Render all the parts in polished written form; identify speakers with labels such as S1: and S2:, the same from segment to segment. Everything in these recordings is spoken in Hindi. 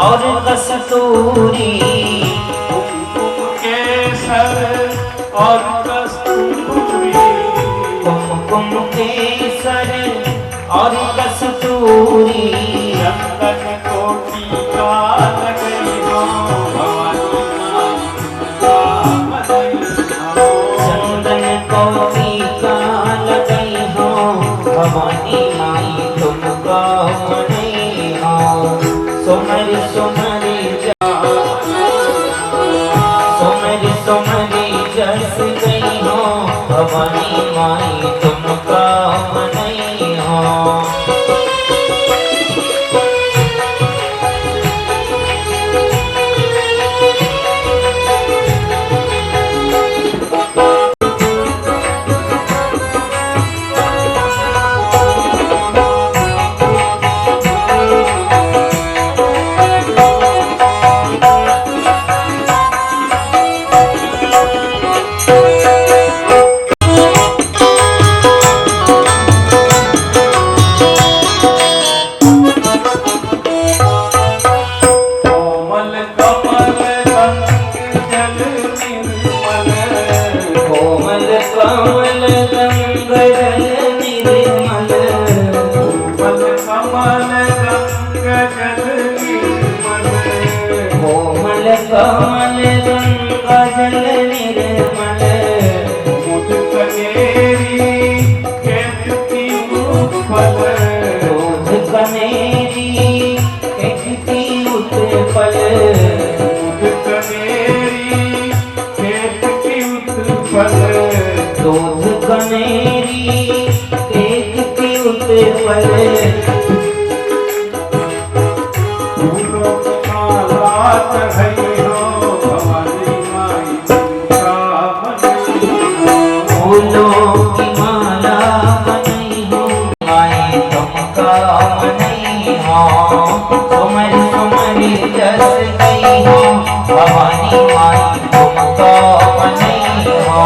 S1: और कस्तूरी,
S2: कुमकुम केसर और कस्तूरी,
S1: कुमकुम केसर और कस्तूरी,
S2: चंदन को टीका लगई हो भवानी माई तुमका मनाई हो।
S1: सोमरी सोमरी सोमरी जस गई हो भवानी माई तुमका मनाई हो। कमल रंग जल निर्मल,
S2: मुझ कनेरी कहती उत्पल,
S1: दूध कनेरी कहती उत्पल,
S2: मुझ कनेरी कहती उत्पल,
S1: दूध कनेरी कहती उत्पल।
S2: फूलों की माला चढ़ई हो भवानी माई तुमका मनाई हो।
S1: फूलों की माला बनाई हो माई तुमका मनाई हो। सोमरी सोमरी जस गई हो भवानी माई तुमका मनाई हो।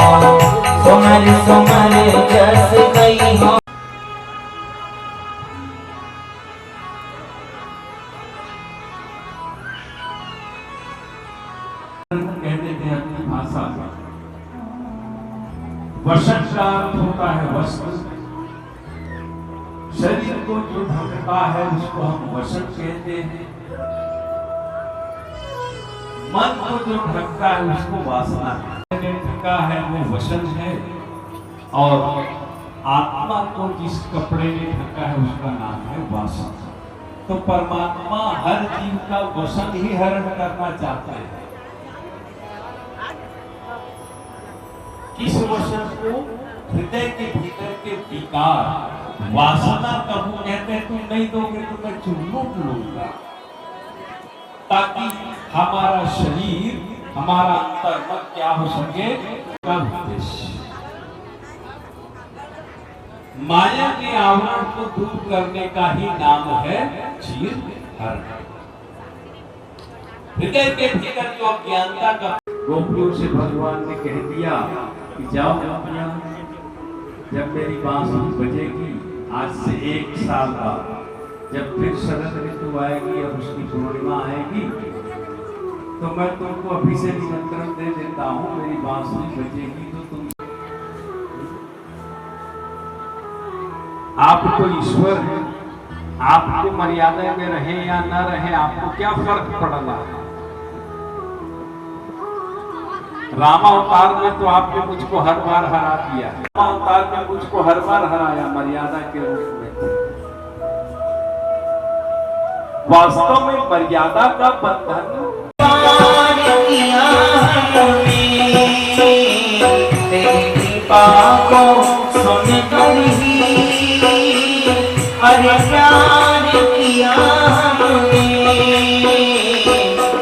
S1: सोमरी सोमरी जस गई हो।
S2: कहते थे अपनी भाषा में वसन का अर्थ होता है वस्त्र। शरीर को जो ढकता है उसको हम वसन कहते हैं। मन को जो ढकता है उसको वासना ढका है वो वसन है। और आत्मा को जिस कपड़े ने ढका है उसका नाम है वासन। तो परमात्मा हर जीव का वसन ही हरण करना चाहता है। किस वचन को? हृदय के भीतर के विकार वासना कबू कहते हैं तुम नहीं दोगे तो मैं चुम्बक लूंगा, ताकि हमारा शरीर हमारा अंतर्मन क्या हो सके का उद्देश्य। माया के आवरण को दूर करने का ही नाम है चीर हरण। हृदय के भीतर जो अज्ञानता का गोपियों से भगवान ने कह दिया कि जाओ गोपियां, जब मेरी बांसुरी बजेगी आज से 1 साल बाद, जब फिर शरद ऋतु आएगी और उसकी पूर्णिमा आएगी तो मैं तुमको अभी से निमंत्रण दे देता हूँ। मेरी बांसुरी बजेगी तो तुम आप तो ईश्वर है, आपको मर्यादा में रहे या न रहे आपको क्या फर्क पड़ना। रामावतार में तो आपने मुझको हर बार हरा दिया, रामावतार में मुझको हर बार हराया मर्यादा के रूप में। वास्तव में मर्यादा का बंधन
S1: अरे प्यार किया हमने,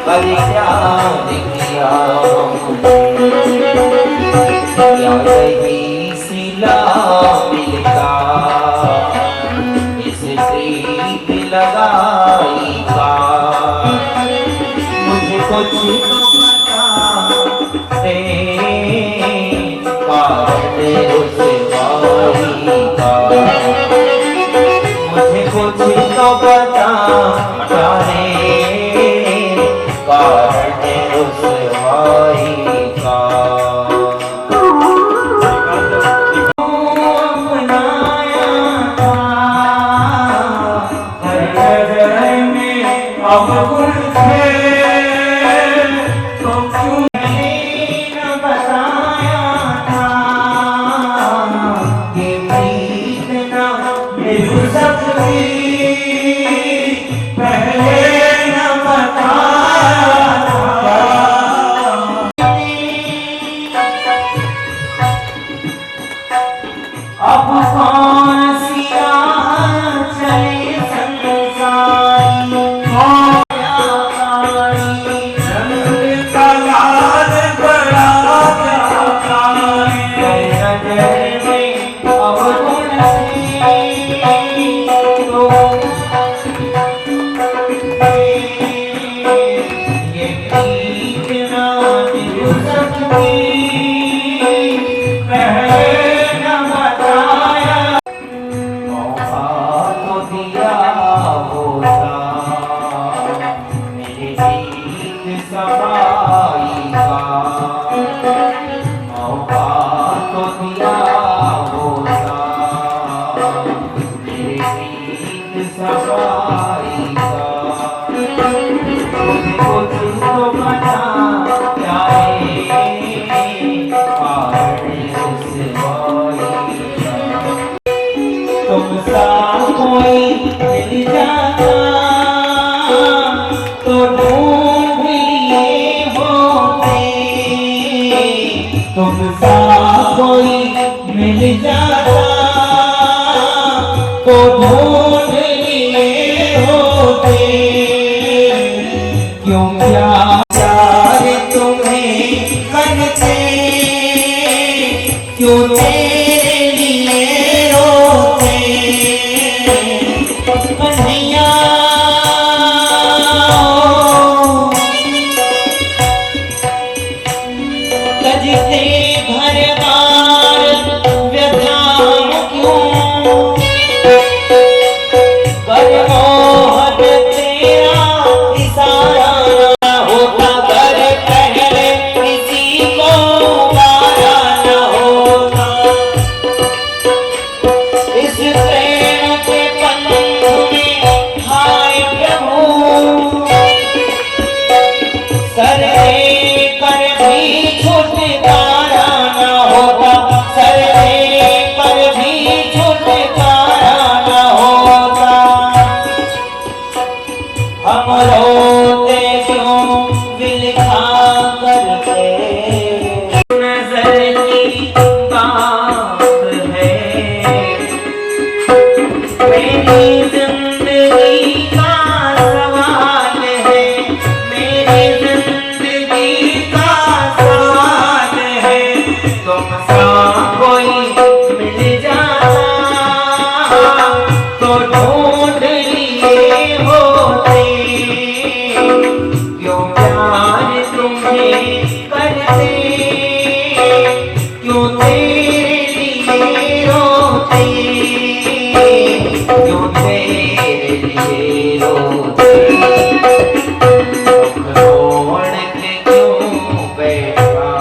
S1: अरे प्यार किया हमने, सिला मिलता इस प्रीत लगाई का। मुझे कुछ तो पता है उस वाही का, मुझे कुछ तो पता है अब कौन सी राह चले संसारी,
S2: रंग का लाल बड़ा व्यापारी,
S1: नजर में अब गुण तो ये प्रीत ना दिल सकती, कहना बताया मौका तो दिया होता मेरे गीत सफाई का, मौका तो दिया होता मेरे गीत सफाई का, कुछ तो बता क्या तुम सा कोई मिल जाता तो ढूंढ लिए होते, तुम सा कोई मिल जाता तो ढूंढ लिए होते, क्यों प्यार तुम्हें करते, क्यों तेरे लिए रोते कन्हैया, तजते घर बार व्यथा क्यों, पर मोहब्बत तेरा इशारा न होता, कर पहले किसी को मारा न होता, इस प्रेम के पंख में हाय प्रभु, सर लेकर भी छुटकारा न होता, सर लेकर भी छुटकारा न होता, हम रोते क्यों बिलखा करके, नजर की बात है मेरी जिंदगी का सवाल है, मेरी जिंदगी का सवाल है, तुम सा कोई मिल जाता तो ढूंढ लिए होते, क्यों प्यार तुम्हें करते, क्यों तेरे लिए रोते, क्यों तेरे लिए रोते, छोड़ के क्यों बैठा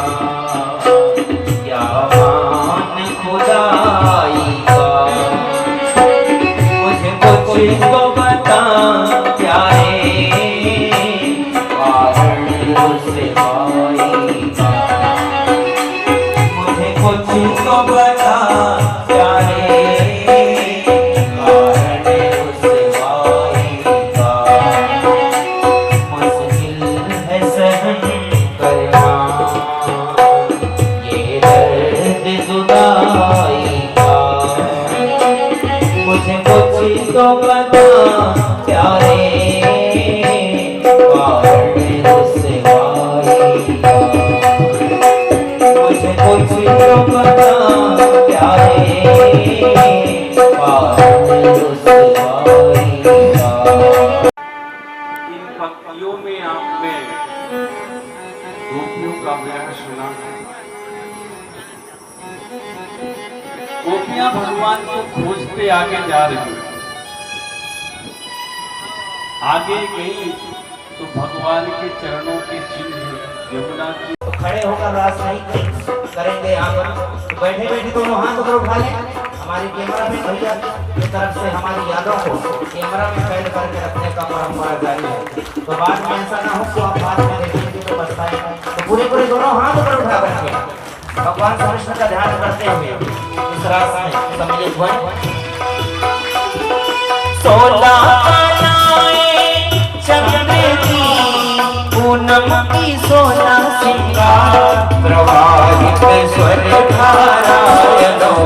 S1: या मान खुदाई का, मुझे कुछ तो बता प्यारे कारण उसे भाई का, मुझे कुछ तो बता प्यारे कारण उसे भाई का, मुश्किल है सहन करना ये दर्द जुदाई का, मुझे कुछ तो बता प्यारे कारण उसे भाई का, मुझे कुछ तो बता प्यारे कारण उसे भाई का।
S2: इन पंक्तियों में आपने गोपियों का विरह सुना, गोपियां भगवान को खोजते आगे जा रही हैं, आगे गई तो भगवान के चरणों के चिन्ह यमुना की,
S1: तो खड़े होकर रास नहीं करेंगे आगे, तो बैठे बैठे दोनों हाथ ऊपर उठा लें, हमारी कैमरा में भैया की तरफ से हमारी यादों को कैमरा में कैद करके रखने का परंपरा जारी है, तो बाद में ऐसा ना हो कि आप बाद में देखेंगे तो पछताएंगे, तो पूरे पूरे दोनों हाथ ऊपर उठा करके भगवान कृष्ण का ध्यान करते हुए इस रास में सम्मिलित हुए। सोला चंद्र की पूनम की सोना सिंगार प्रवाहित स्वर धारायणों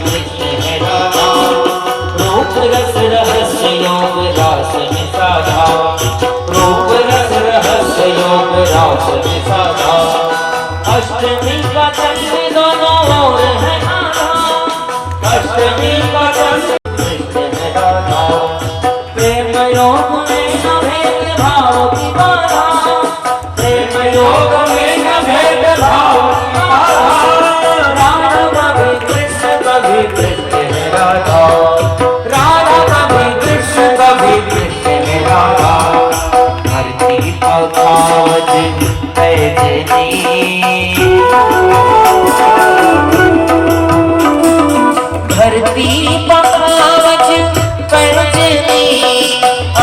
S1: कृष्ण है राधा, रूप रस रहस्य योग रास में साधा, रूप रस रहस्य योग रास में साधा। अष्टमी का चंद्र दोनों ओर है आधा, अष्टमी का चंद्र कृष्ण है राधा, प्रेम योग में न भेद भाव की बाधा, प्रेम योग में न भेद भाव की बाधा। राधा कभी कृष्ण कभी कृष्ण है राधा, राधा कभी कृष्ण कभी कृष्ण है राधा। धरती पकावज पैजनी, धरती पकावज पैजनी,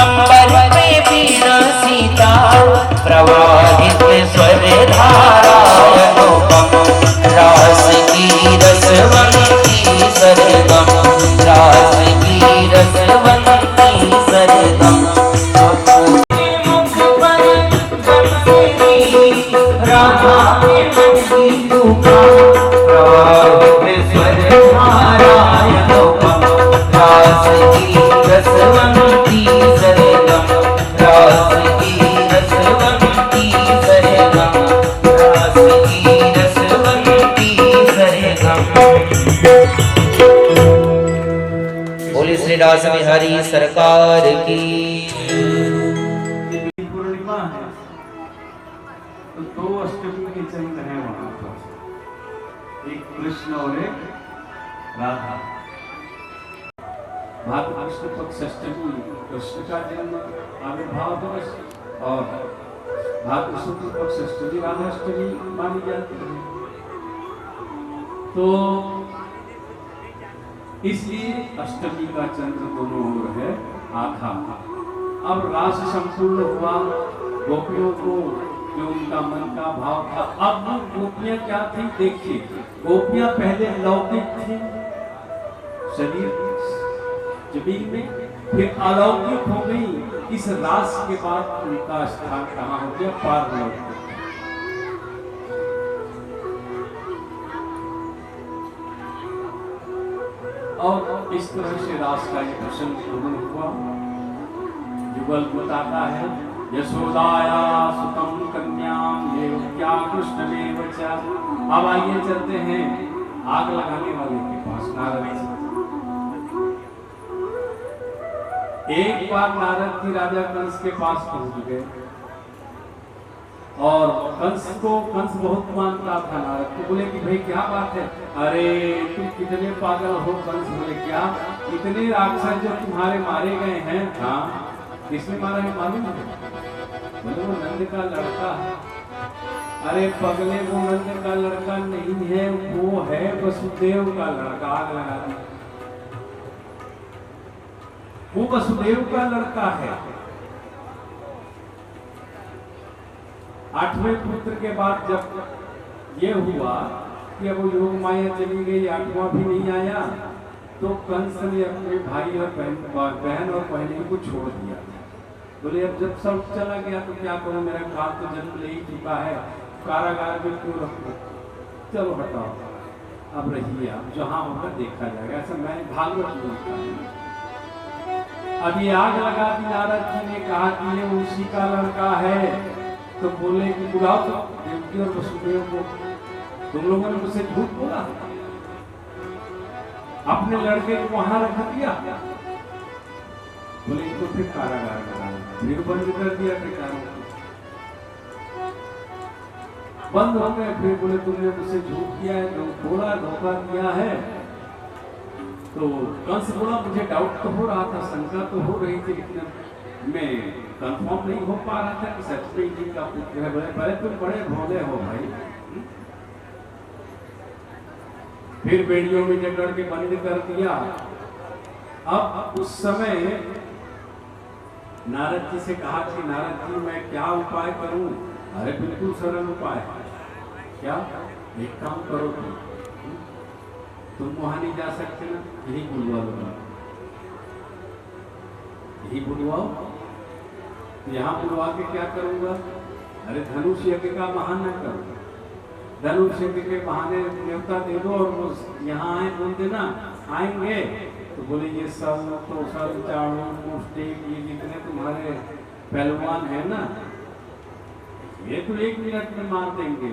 S1: अंबर में बीना सीता, प्रवाहित स्वर धारा अनुपम, रास की रसवंती सरगम, रास की रसवंती सरगम। राधा में मछली डूबा, प्रवाहित स्वर धारा अनुपम, रास की रसवंती सरगम, रास की रसवंती सरगम, रास की रसवंती सरगम। बोले श्री रास बिहारी सरकार की।
S2: पूर्णिमा है तो दो अष्टमी के चंद्र हैं वहां पर, एक कृष्ण और एक राधा। भाद्र कृष्ण पक्ष अष्टमी कृष्ण का जन्म आविर्भाव दिवस, और भाद्र शुक्ल पक्ष अष्टमी राधा अष्टमी मानी जाती है। तो इसलिए अष्टमी का चंद्र दोनों ओर है आधा। अब रास संपूर्ण हुआ, गोपियों को जो उनका मन का भाव था। अब वो गोपियां क्या थी देखिए, गोपियां पहले लौकिक थी शरीर जमीन में, फिर अलौकिक हो गई। इस रास के बाद उनका स्थान कहाँ हो गया, पारलौकिक। और इस तरह से रास का ये प्रसंग पूर्ण हुआ। युगल बताता है, यशोदाया सुतम कन्याम ये क्या कृष्ण में बचा। अब आइए चलते हैं आग लगाने वाले के पास, नारद जी। एक बार नारद जी राजा कंस के पास पहुंच गए, और कंस बहुत मानता था नारद को। बोले कि भाई क्या बात है, अरे तुम कितने पागल हो। कंस बोले क्या, इतने राक्षस जो तुम्हारे मारे गए हैं। हाँ, किसने मारा है मालूम है? बोले वो नंद का लड़का है। अरे पगले, वो नंद का लड़का नहीं है, वो है वसुदेव का लड़का। आग लगा दी, वो वसुदेव का लड़का है। 8वें पुत्र के बाद जब ये हुआ कि अब योग माया चली गई, 8वां भी नहीं आया, तो कंस ने अपने भाई और बहन और बहन को छोड़ दिया। बोले अब जब सब चला गया तो क्या करूं, मेरा काल तो जन्म ले ही चुका है, कारागार में क्यों रखूं, चलो हटाओ, अब रहिए, आप जहां होगा देखा जाएगा। ऐसा मैंने भागवत में लिखा है। अब ये आग लगा दी। नारद जी ने कहा कि ये उसी का लड़का है। तो बोले कि बुलाओ तो देवकी और वसुदेव को, तुम लोगों ने मुझसे झूठ बोला, अपने लड़के को वहां रख दिया। बोले इनको फिर कारागार में फिर बंद कर दिया, बंद हो गए। फिर बोले तुमने मुझसे झूठ किया है, तो बोला धोखा किया है। तो कंस बोला मुझे डाउट तो हो रहा था, शंका तो हो रही थी, लेकिन मैं कंफर्म नहीं हो पा रहा था कि सच में जी का पुत्र है। बोले तुम बड़े भोले हो भाई। फिर बेड़ियों में जकड़ के बंद कर दिया। अब उस समय नारद जी से कहा कि नारद जी मैं क्या उपाय करूं। अरे बिल्कुल सरल उपाय। क्या, एक काम करो, तुम वहां नहीं जा सकते ना, यही बुलवा लो, यही बुलवाओ। यहाँ बुलवा के क्या करूंगा, अरे धनुष यज्ञ का बहाना करो, धनुष यज्ञ के बहाने न्योता दे दो और वो यहाँ आए, बोल देना आएंगे तो बोले ये सब तो सब चाड़ू मुस्टिक ये जितने तुम्हारे पहलवान है ना, ये तो 1 मिनट में मार देंगे।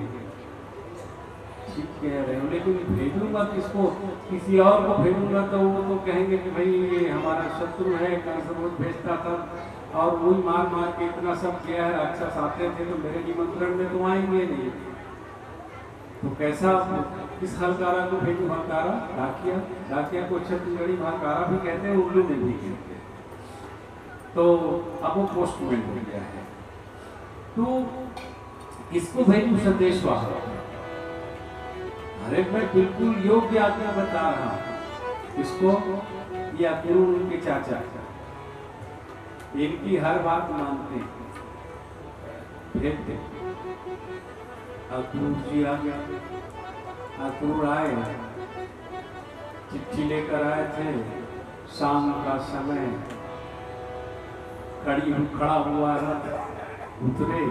S2: ठीक कह रहे हो, लेकिन भेजूंगा किसको, किसी और को भेजूंगा तो वो तो कहेंगे कि भाई ये हमारा शत्रु है, कहीं से रोज भेजता था और वही मार मार के इतना सब किया है, राक्षस आते थे तो मेरे निमंत्रण में तो आएंगे नहीं। तो कैसा किस हलकारा को भेजू? हलकारा डाकिया, डाकिया को छत्तीसगढ़ी हलकारा भी कहते हैं, उर्दू में भी कहते हैं। तो अब वो पोस्टमैन हो गया है, तो इसको भेजू संदेश वाहक। अरे मैं बिल्कुल योग्य आज्ञा बता रहा हूं इसको, या गुरु उनके चाचा इनकी हर बात मानते भेजते। अक्रूर जी आ गया, अक्रूर आए, चिट्ठी लेकर आए थे। शाम का समय, खड़ा हुआ रथ, उतरे।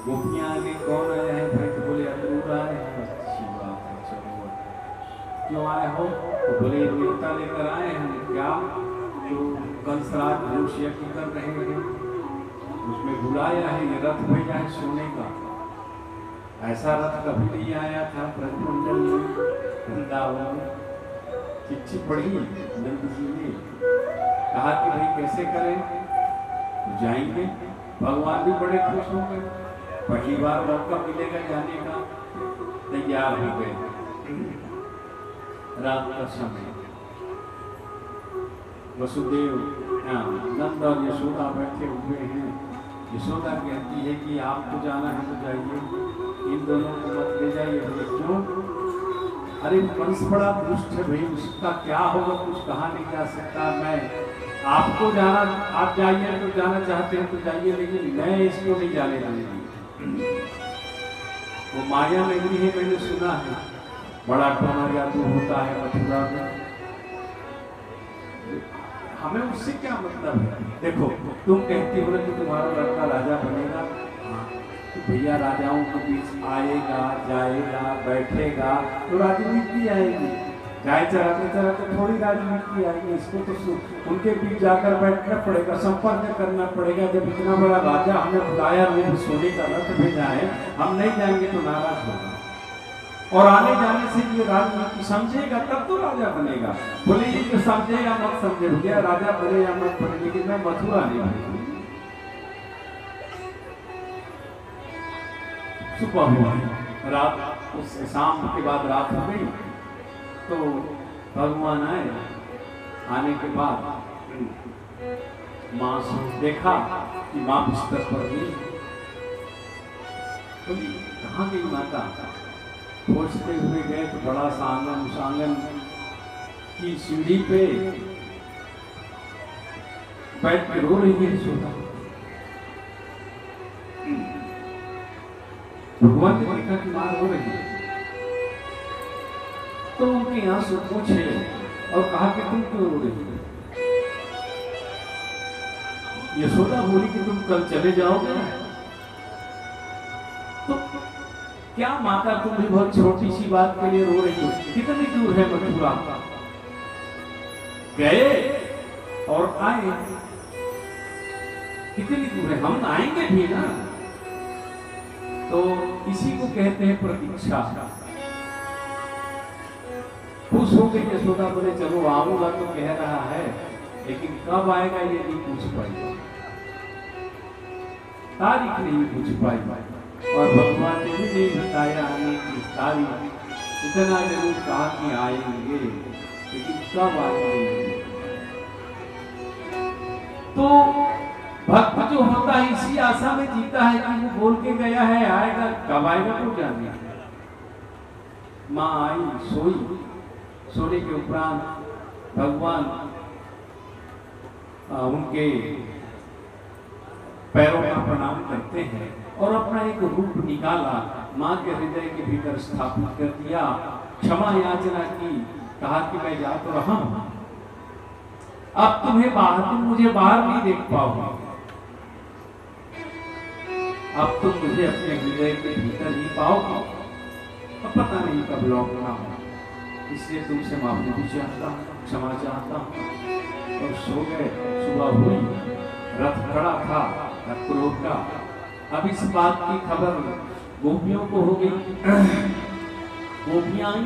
S2: गोपियां आगे कौन आया है भाई? तो बोले अक्रूर आए हैं। अच्छी बात है, चलो क्यों आए हो? तो बोले न्योता लेकर आए हैं। क्या? जो कल श्राद्ध मनुष्य यज्ञ कर रहे हैं उसमें बुलाया है, ये रथ भेजा है सोने का। ऐसा रथ कभी नहीं आया था ब्रजमंडल में, वृंदावन में। चिट्ठी पढ़ी नंद जी ने, कहा कि भाई कैसे करें? तो जाएंगे। भगवान भी बड़े खुश हो गए, पहली बार मौका मिलेगा जाने का, तैयार हो गए। रात का समय, वसुदेव नंद और यशोदा बैठे हुए हैं। यशोदा कहती है कि आपको जाना है तो जाइए, इन दोनों को मत ले जाइए। बोले क्यों? अरे वंश बड़ा दुष्ट है भाई, उसका क्या होगा कुछ कहा नहीं जा सकता। मैं आपको जाना, आप जाइए तो जाना चाहते हैं तो जाइए, लेकिन मैं इसको नहीं जाने दूंगी। वो माया नगरी है, मैंने सुना है, बड़ा टोना जादू होता है मथुरा में। हमें उससे क्या मतलब है? देखो तुम कहती हो कि तुम्हारा लड़का राजा बनेगा, तो भैया राजाओं के बीच आएगा, जाएगा, बैठेगा तो राजनीति आएगी। गाय चराते चराते थोड़ी राजनीति आएगी। इसको तो उनके बीच जाकर बैठना पड़ेगा, संपर्क करना पड़ेगा। जब इतना बड़ा राजा हमें बुलाया, वो सोने का रथ भेजा है, हम नहीं जाएंगे तो नाराज होगा। और आने जाने से ये राजनीति समझेगा तब तो राजा बनेगा। बोले ये जो समझेगा मत समझे, भैया राजा बने या मत बने, लेकिन मैं मथुरा नहीं बनी। सुबह हुआ, रात, उस शाम के बाद रात हो गई। तो भगवान आए, आने के बाद माँ से देखा कि माँ बिस्तर पर गई। बोली कहाँ गई माता? खोजते हुए गए तो बड़ा सा आंगन, उस आंगन की सीढ़ी पे बैठ के रो रही है यशोदा। भगवान ने देखा कि मां रो रही है, तो उनके आंसू पूछे और कहा कि तुम क्यों रो रही हो? यशोदा बोली कि तुम कल चले जाओगे। तो क्या माता, तुम भी बहुत छोटी सी बात के लिए रो रही हो? कितनी दूर है मथुरा? गए और आए, कितनी दूर है? हम आएंगे भी ना। तो इसी को कहते हैं प्रतीक्षा। खुश हो गई यशोदा, बोले चलो आऊंगा तो कह रहा है, लेकिन कब आएगा ये नहीं पूछ पाई, तारीख नहीं पूछ पाई। और भगवान ने भी नहीं बताया आने की तारीख, इतना जरूर कहा कि आएंगे, लेकिन कब आएंगे। तो भक्त जो होता है इसी आशा में जीता है कि वो बोल के गया है आएगा, कब आएगा तो जाने। माँ आई, सोई, सोने के उपरांत भगवान उनके पैरों का प्रणाम करते हैं और अपना एक रूप निकाला, माँ के हृदय के भीतर स्थापित कर दिया, क्षमा याचना की, कहा कि मैं जा तो रहा हूं, अब तुम्हें बाहर, तुम मुझे बाहर नहीं देख पाओगे, अब तुम मुझे अपने हृदय के भीतर ही पाओगे। अब पता नहीं कब लौटना हो, इसलिए तुमसे माफी भी चाहता हूँ, क्षमा चाहता हूँ। और सो गए। सुबह हुई, रथ खड़ा था रथपुर का। अब इस बात की खबर गोपियों को हो गई। गोपियां आई,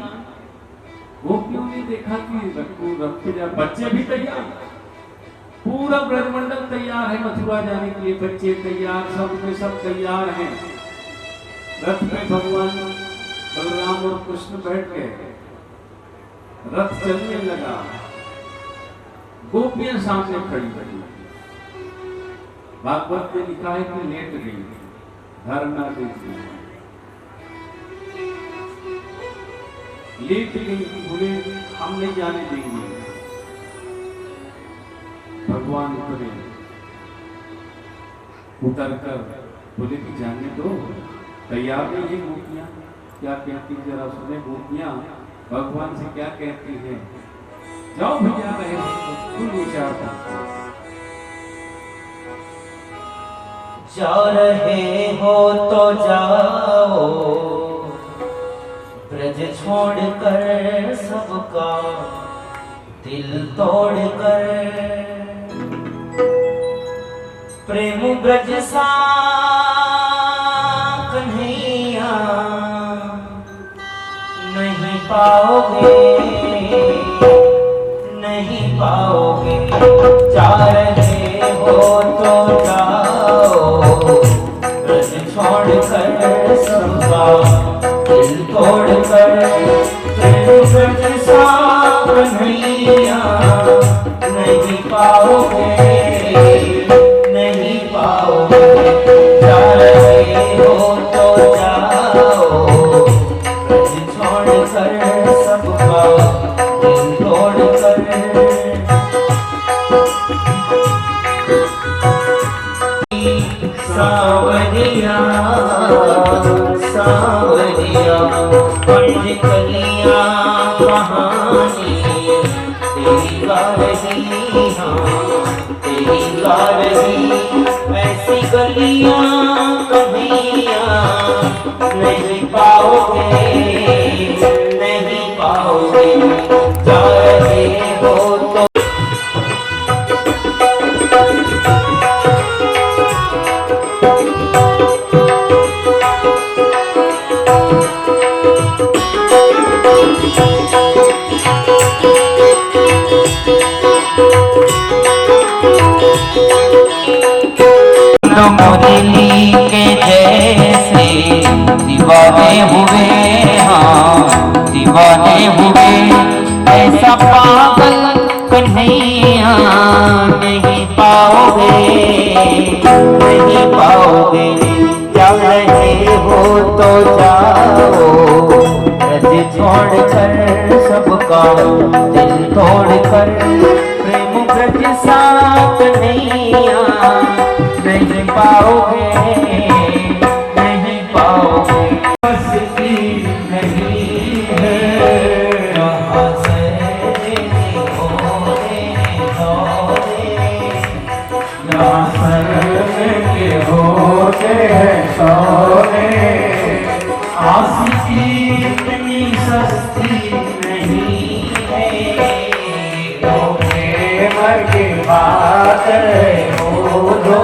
S2: गोपियों ने देखा कि रथ पे बच्चे भी तैयार, पूरा ब्रजमंडल तैयार है मथुरा जाने के लिए। बच्चे तैयार, सब में सब तैयार हैं। रथ में भगवान बलराम और कृष्ण बैठ गए, रथ चलने लगा। गोपियां सामने खड़ी रही। भागवत में लिखा है कि लेट गई, धरना देती, लेट गई, बोले हम नहीं जाने देंगे। भगवान उतर कर बोले कि जाने दो, तैयार नहीं है गोपियां। क्या कहती जरा सुने गोपियां भगवान से क्या कहती है। जाओ भैया रहे फुल विचार
S1: जा रहे हो तो जाओ, ब्रज छोड़कर सबका दिल तोड़कर। प्रेम ब्रज सा कन्हैया नहीं पाओगे, नहीं पाओगे। जा रहे हो तो जाओ, ब्रज छोड़कर सबका दिल तोड़कर। प्रेम ब्रज सा कन्हैया नहीं पाओगे, नहीं पाओगे। जा रहे हो तो जाओ, ब्रज छोड़कर सबका दिल तोड़कर। सावरिया सावरिया पंच कलियां कहानी तेरी गा रही, हाँ तेरी गा रही। ऐसी गलियां कन्हैया नहीं पाओगे, नहीं पाओगे। जा रहे हो तो मुरली के जैसे दीवाने हुए, हाँ दीवाने हुए। ऐसा पागल कन्हैया नहीं पाओगे, नहीं पाओगे। जा रहे हो तो जाओ, ब्रज छोड़कर सबका दिल तोड़कर। प्रेम ब्रज सा कन्हैया नहीं पाओगे, नहीं पाओगे। मस्ती नहीं है कहाँ से होने दौरे, यहाँ सर के होते हैं सौरे। आशिकी इतनी सस्ती नहीं है, तो प्रेम की बात हो दो।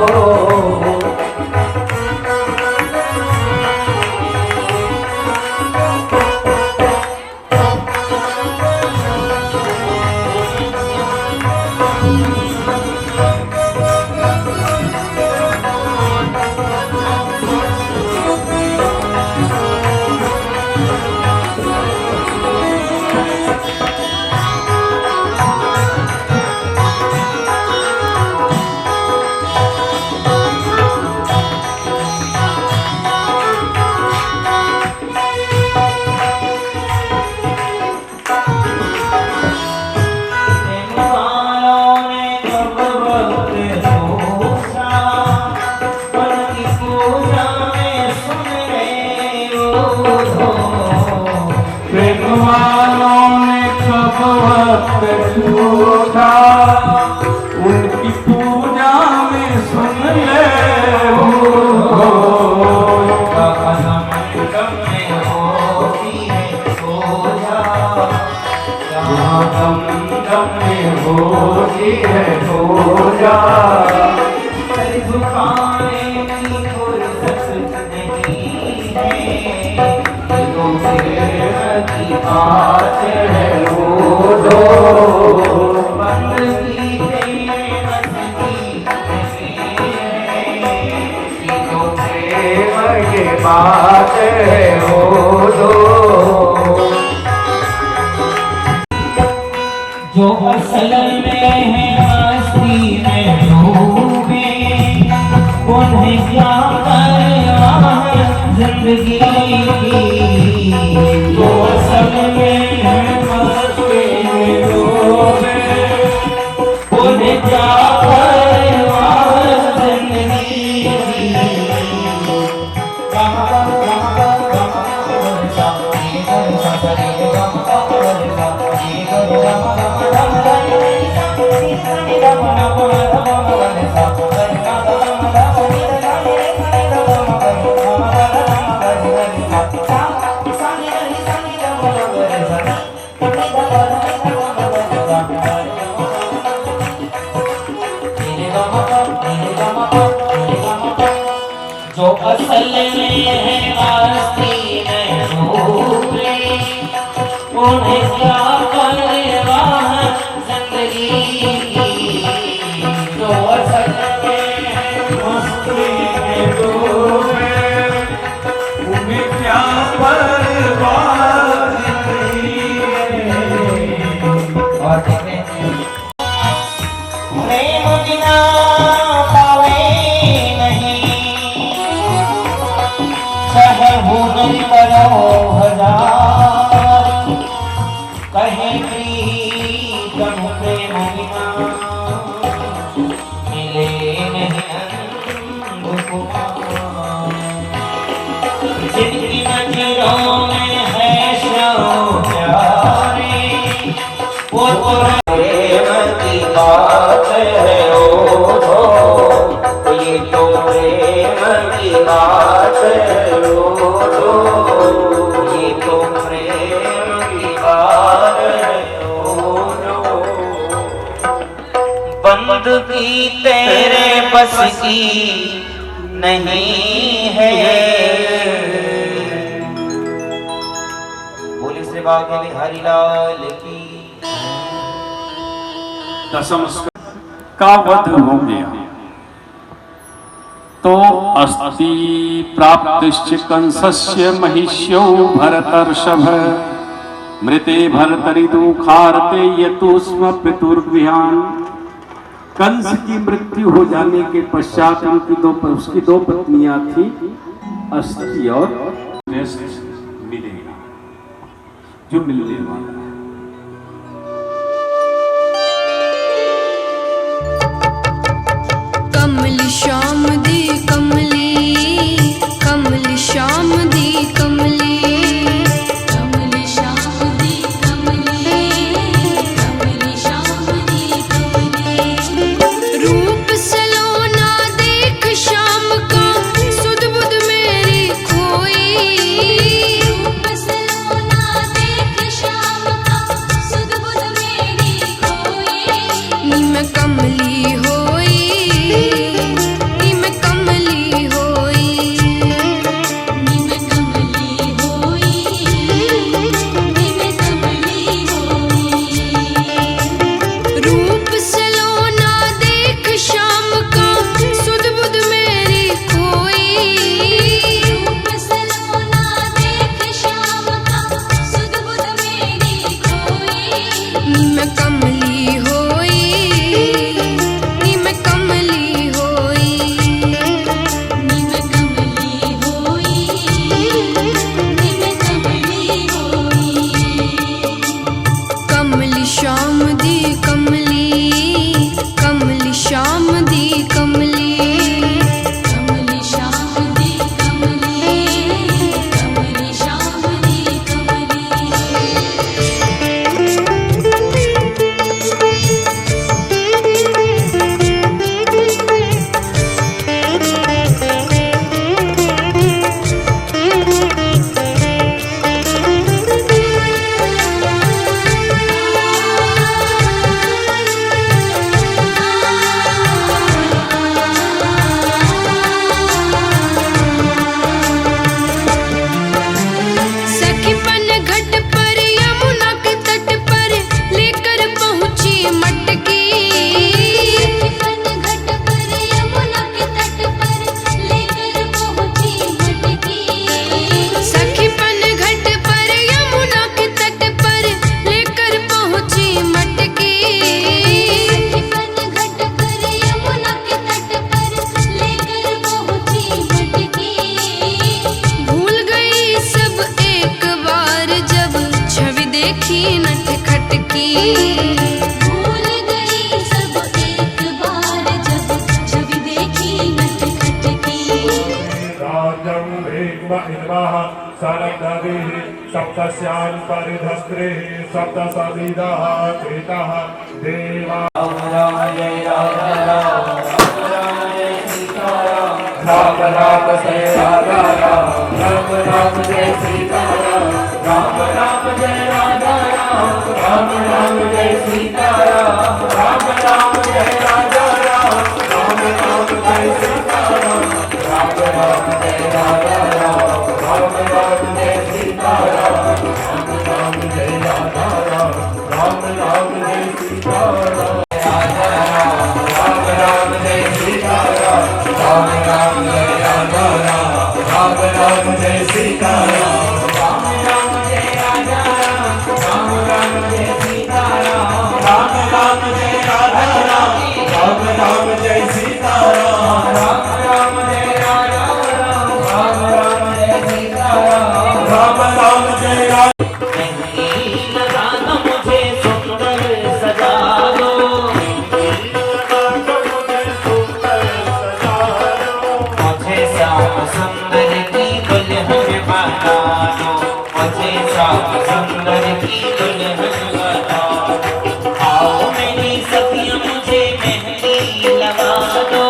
S1: उनकी पूजा में सुन ले होती है पूजा।
S2: दम दम में होती है पूजा।
S1: सर झुकाने की फुर्सत नहीं है,
S2: तो प्रेम की बात है वो दो,
S1: बंदगी तेरे मस्ती नहीं है,
S2: तो प्रेम की बात है वो दो।
S1: जो असल में है मस्ती में डूबे, उन्हें क्या परवाह जिंदगी की।
S2: जो असल में है मस्ती में डूबे,
S1: उन्हें क्या परवाह जिंदगी की। जो असल में है आस्ती में डूबे, उन्हें क्या परवाह जिंदगी की। जो असल में है
S2: मस्ती में डूबे, उन्हें क्या परवाह जिंदगी है।
S1: और प्रेम बिना पावे नहीं, चाहे हुनर करो हजार, कहे प्रीतम प्रेम बिना मिले नहीं अंगुकुमार। जिनकी नजरों में है शौक प्यारे, वो तो प्रेम की बात है ओ दो, ये तो प्रेम की बात है ओ दो, ये तो प्रेम की बात है ओ दो। बंदगी तेरे बस की नहीं है। बोली से बागे बिहारी लाल की।
S2: दशम का वध हो गया तो अस्ति प्राप्तिश्च कंसस्य महिष्यो भरतर्षभ, मृते भरतरिदुखार्ते यतो स्म पितुर्गृहान। कंस की मृत्यु हो जाने के पश्चात उसकी दो पत्नियां थी, अस्ति और रेस्ट मिलेगा जो मिलने वाला है।
S3: कमली श्याम दी कमली, कमली श्याम दी कमली, कमली श्याम दी कमली, कमली श्याम दी कमली। रूप सलोना देख श्याम का, सुध बुध मेरी खोई। रूप सलोना देख श्याम
S4: सरदरिः सप्तस्यान्तरिधस्त्रिः सप्तसविधः कृतः देवा
S1: राम राम जय राम राम राम जय सीताराम
S4: राम राम जय राधा राम राम राम जय सीताराम
S1: राम राम जय राधा राम राम राम जय सीताराम राम राम जय राधा राम राम राम जय सीताराम राम राम जय राधा राम राम राम जय सीताराम
S4: राम राम जय राधा राम राम राम जय सीताराम
S1: राधा राम राम राम जय सीताराम राम राम जय राधा राम राम राम जय सीताराम राम राम जय राधा राम राम राम जय सीताराम राम राम जय राधा राम
S4: राम राम जय सीताराम
S1: राम राम जय राधा राम राम राम जय सीताराम
S4: राम राम जय राधा
S1: मेहंदी लगा दो मुझे सुंदर सजा दो मुझे श्याम सुंदर की दुल्हन बना दो मुझे श्याम सुंदर की दुल्हन बना दो आओ मेरी सखियां मुझे मेहंदी लगा दो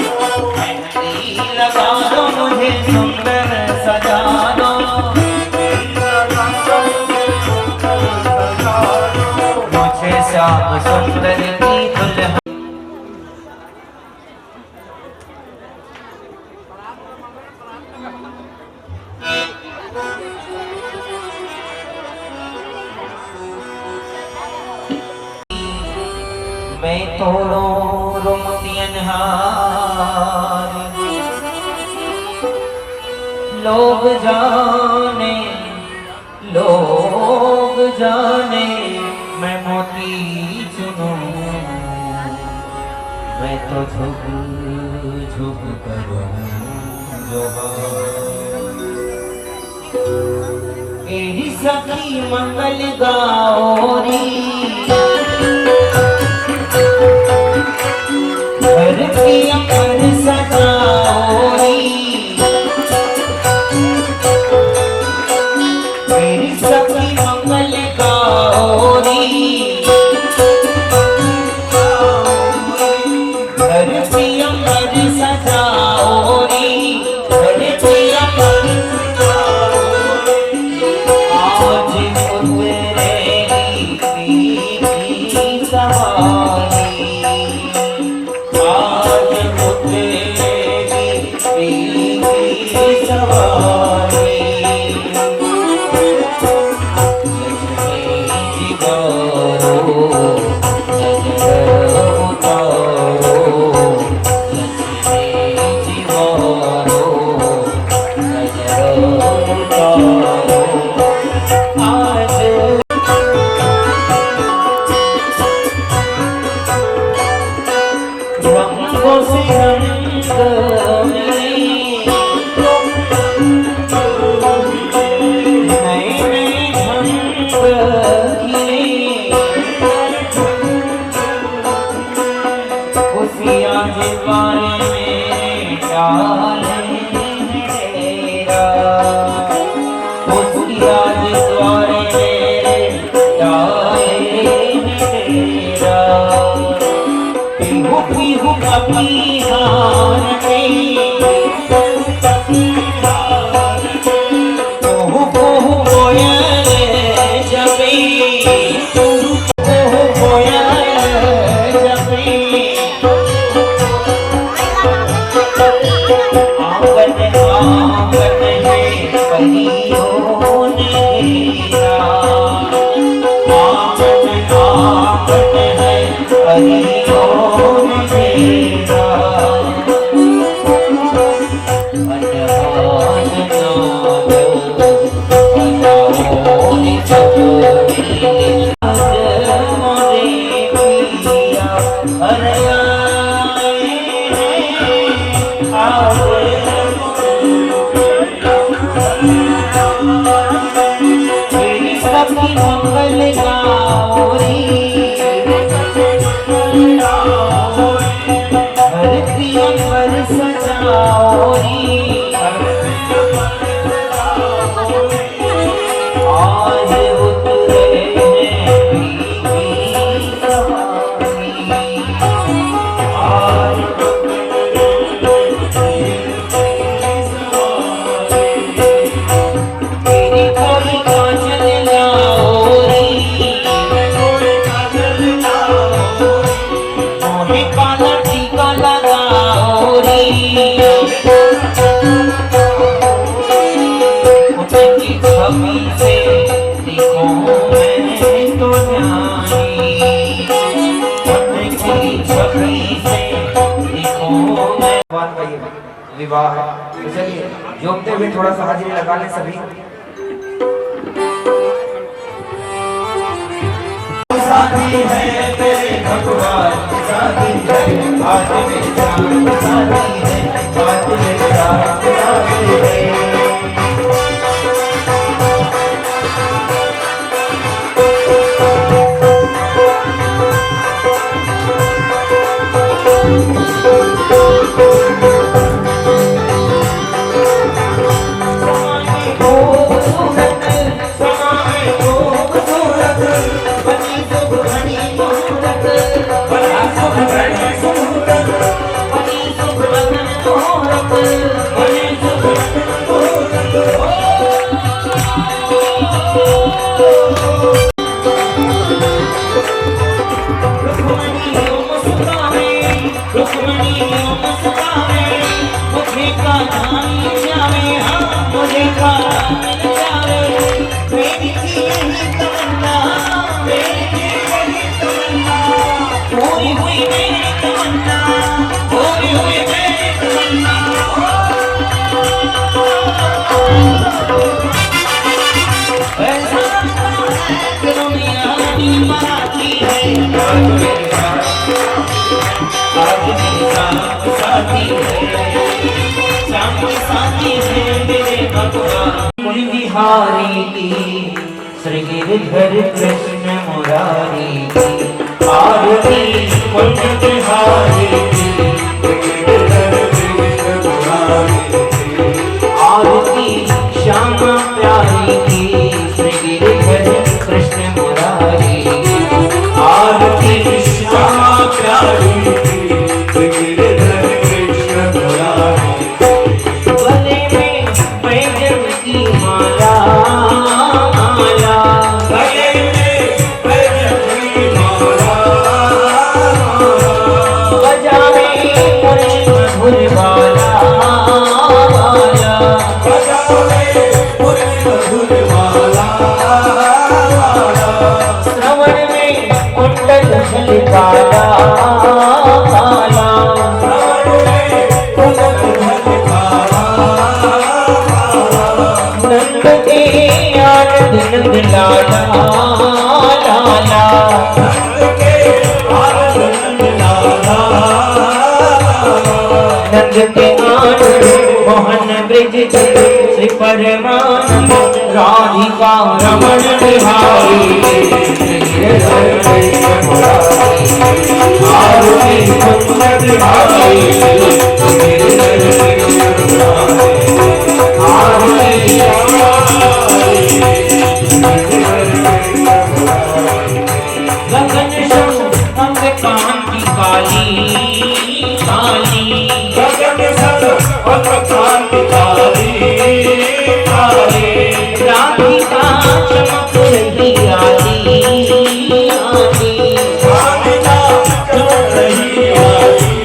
S1: मेहंदी लगा दो मुझे सुंदर सजा दो मुझे श्याम सुंदर की दुल्हन मैं तोड़ो रुमतियन हार लोग जाने मैं मोती चुनूं मैं तो झुक झुक करूं एही सखी मंगल गाओरी घर की अमर सजाओरी मेरी सखी मंगल गाओरी घर की अमर सजाओरी घर की अमर सजाओरी आज उतरेगी पीली सवारी आज उतरेगी पीली सवारी सजा आज उतरे हैं पीली सवारी। आज तेरी कोई काजल लाओ री, मोहे काला टीका लगाओ री। उनकी छवि से देखो मैं तो जानी, उनकी छवि से देखो मैं। भगवान का ये विवाह है, तो चलिए जोमते हुए थोड़ा सा हाजिरी लगा लें सभी। शादी है तेरे भगवान की शादी है, आज मेरी जान की शादी है, आज मेरी जान की शादी है। बिहारी की श्री गिरिधर कृष्ण मुरारी की आरती, कुंज बिहारी की गिरिधर कृष्ण मुरारी की आरती, श्यामा प्यारी की श्री गिरिधर कृष्ण मुरारी की आरती, श्यामा प्यारी की श्री गिरिधर कृष्ण मुरारी। गले में पैजन की माला, माला गले में पैजन की माला, बजावे मुरली मधुर वाला, वाला बजावे मुरली मधुर वाला, श्रवण में कुंडल झलकाला, काला श्रवण में कुंडल झलकाला। नंद के आनंद नंद लाला, लाला नंद के आनंद नंद लाला, नंद के आनंद मोहन ब्रज श्री परमानंद राधिका रमण बिहारी गिरिधर कृष्ण मुरारी। आरती कुंज बिहारी गिरिधर कृष्ण मुरारी। आरती गगन शंख अंग कांति काली, काली गगन शंख अंग कांति काली, काली राधिका चमक रही आली, आली राधिका चमक रही आली,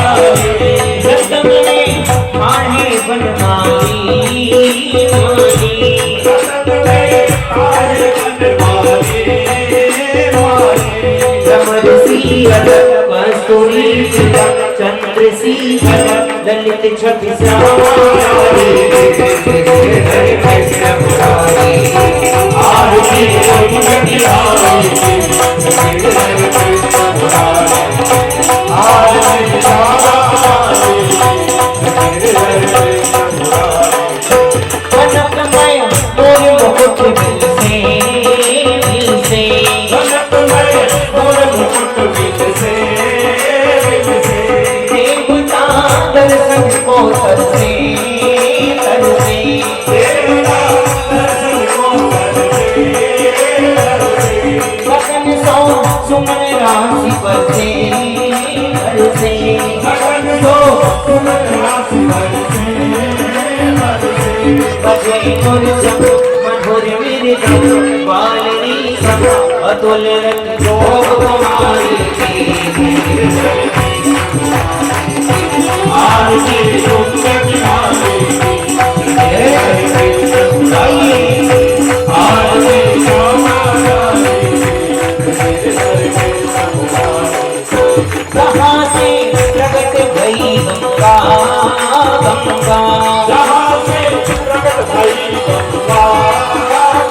S1: आली रतन में काहे बनवाली, माली रतन में काहे बनवाली, माली रमण सी अलग कस्तूरी चंद्र सी अलग ललित छवि श्यामारी गिरिधर कृष्ण मुरारी। आरती कुंज बिहारी गिरिधर कृष्ण मुरारी। आरती गिरिधर कृष्ण मुरारी। कनकमय मोर मुकुट बिल से, बिल से कनकमय मोर मुकुट बिल से, बिल से देवता दर्शन को तरसे, तरसे देवता दर्शन तुमने राशि बरसे बरसे
S4: लगन हो तुमने राशि बरसे बरसे
S1: बजे मुरझम मधुर विरजम बालनी सम अतुल रंग जोग तुम्हारी
S4: आरती तुम बिहारी आरती श्यामा
S1: कहाँ से प्रकट भई गंगा गंगा
S4: जहाँ से प्रकट भई गंगा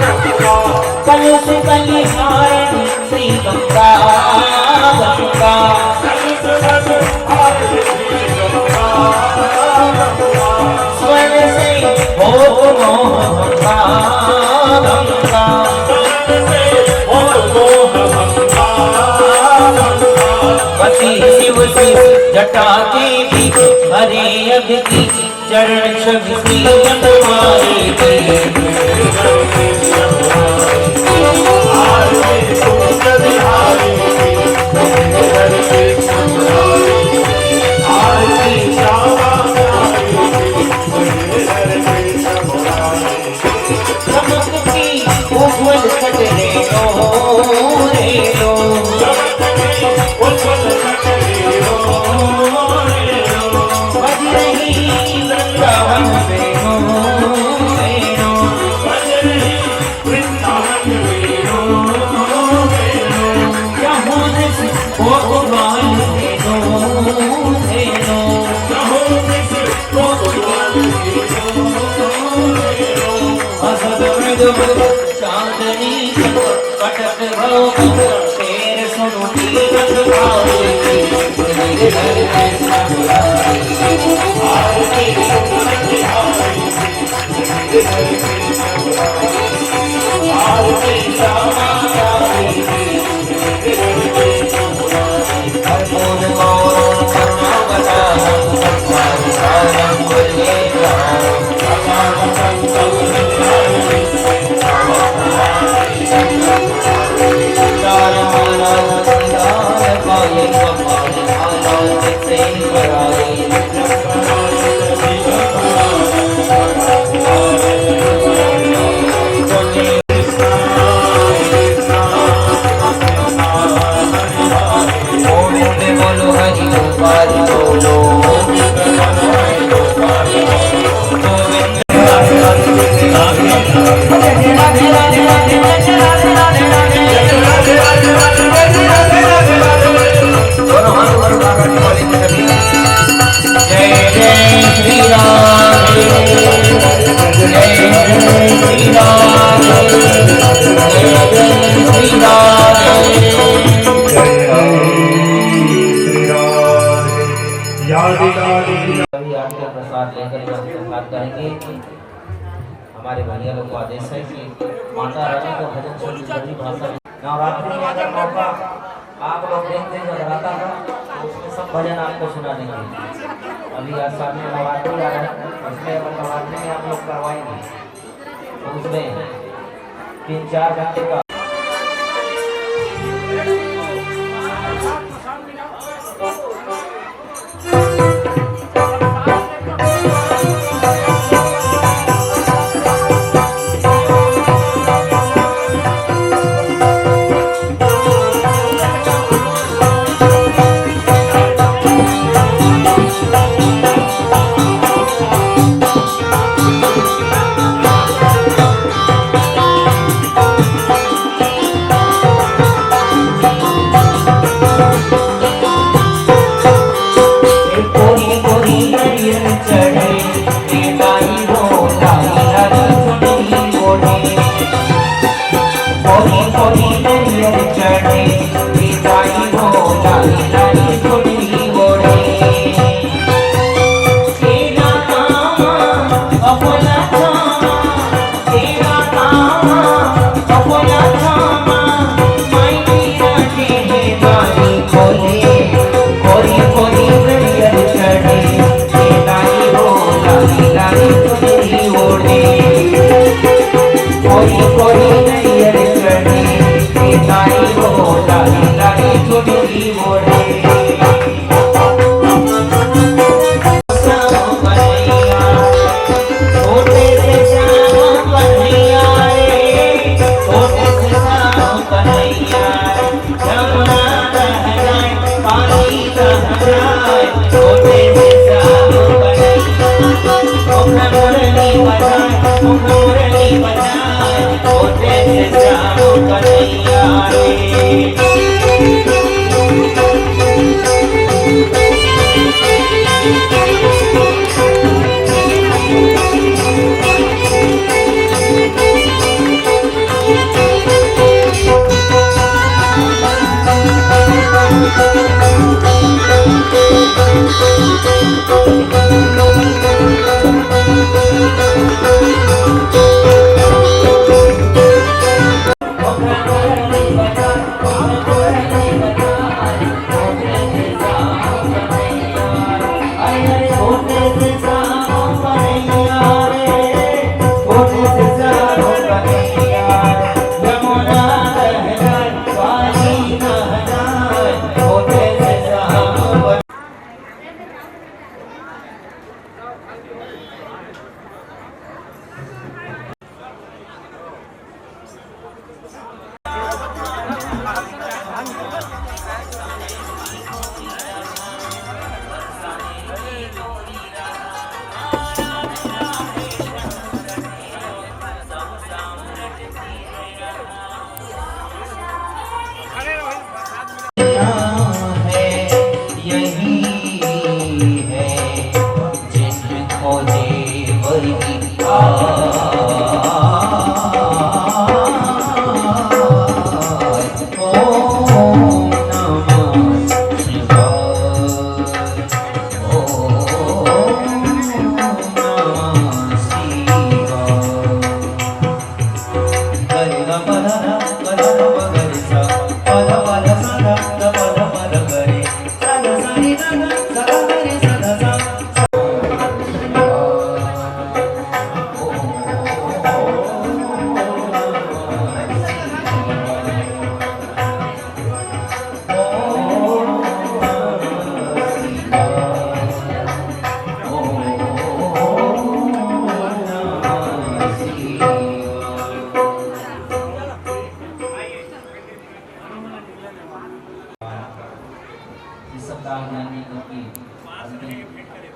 S4: गंगा
S1: कलश बलिहारिणी श्री गंगा गंगा स्वर से हो मोह गंगा पति शिव शिव जटा देवी हरे अगति चरण छवि श्री तुम्हारे चमकती उज्ज्वल सजरे लो रे लो बज रही वृंदावन वेणु वेणु जहाँ से भगवान वेणु वेणु असद मृद चांदनी कटक भव शेर सुनु तीरथ भावे कर्पूर गौरव करुणावतारं सत्तारिकालं बोलो हरि गोपाल बोलो जय जय श्री राम जय जय श्री राम जय जय श्री अभी आपके प्रसाद लेकर जो हम प्रसाद करेंगे हमारे भैया लोग को आदेश है कि माता रानी को भजन सुन सभी भाषा में नवरात्रि में अगर मौका आप लोग देखते हैं जगराता का तो उसमें सब भजन आपको सुना देंगे। अभी आज सामने नवरात्रि आ रहा है उसमें अगर नवरात्रि में आप लोग करवाएंगे तो उसमें 3-4 घंटे का कोई कोई नहीं अरे चढ़े, ताई हो लाली लाली की चुटकी मोड़े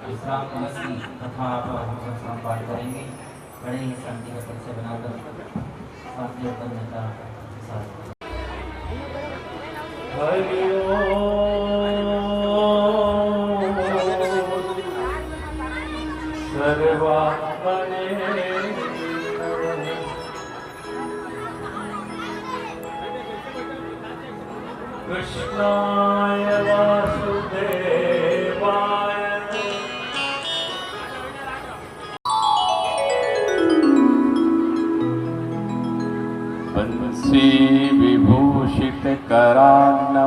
S1: विश्राम दिवस की कथा पर हम सब पाठ करेंगे। बड़े ही शांति का परिचय बनाकर शांति और तन्मयता के साथ
S2: कृष्णाय वासुदेवाय बंसी विभूषित करान्नवनीरदाय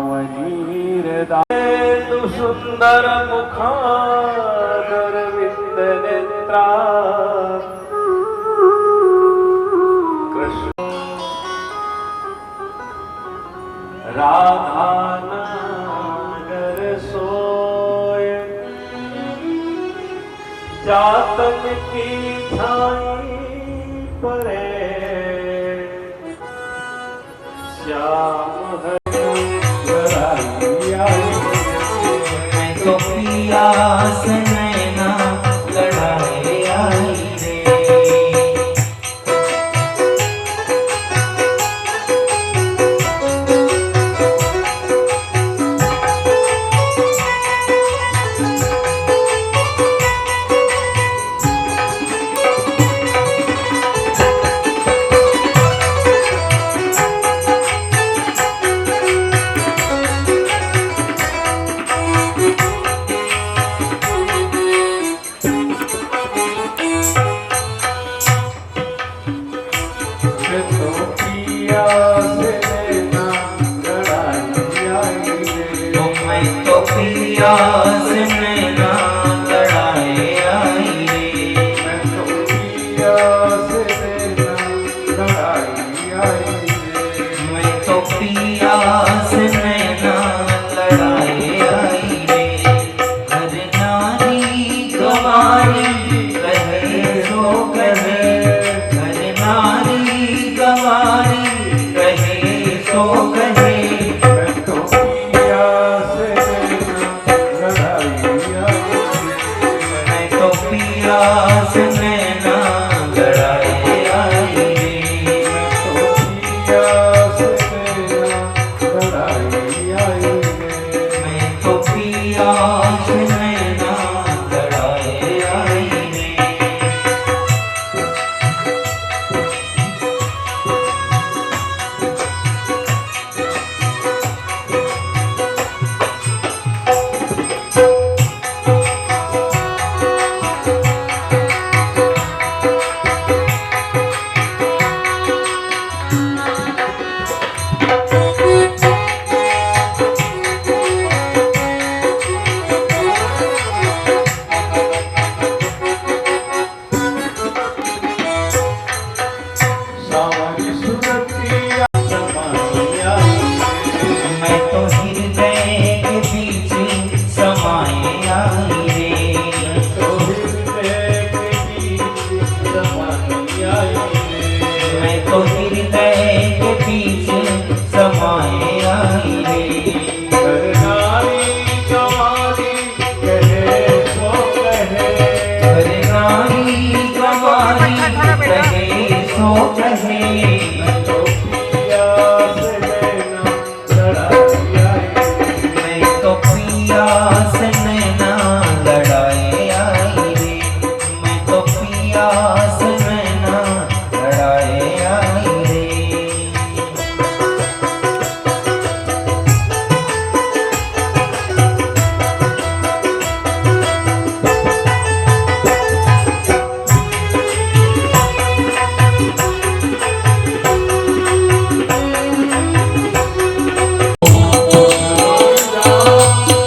S2: सुंदर मुखादर विंद नेत्रा राधा नागर सोय जातन की छाई परे श्याम
S1: मैं तो पियास नैना लड़ाए आई रे पियास नैना लड़ाए आई रे
S2: मैं तो पियास नैना लड़ाई आई रे
S1: मैं तो पियास नैना
S4: सावरी सुरती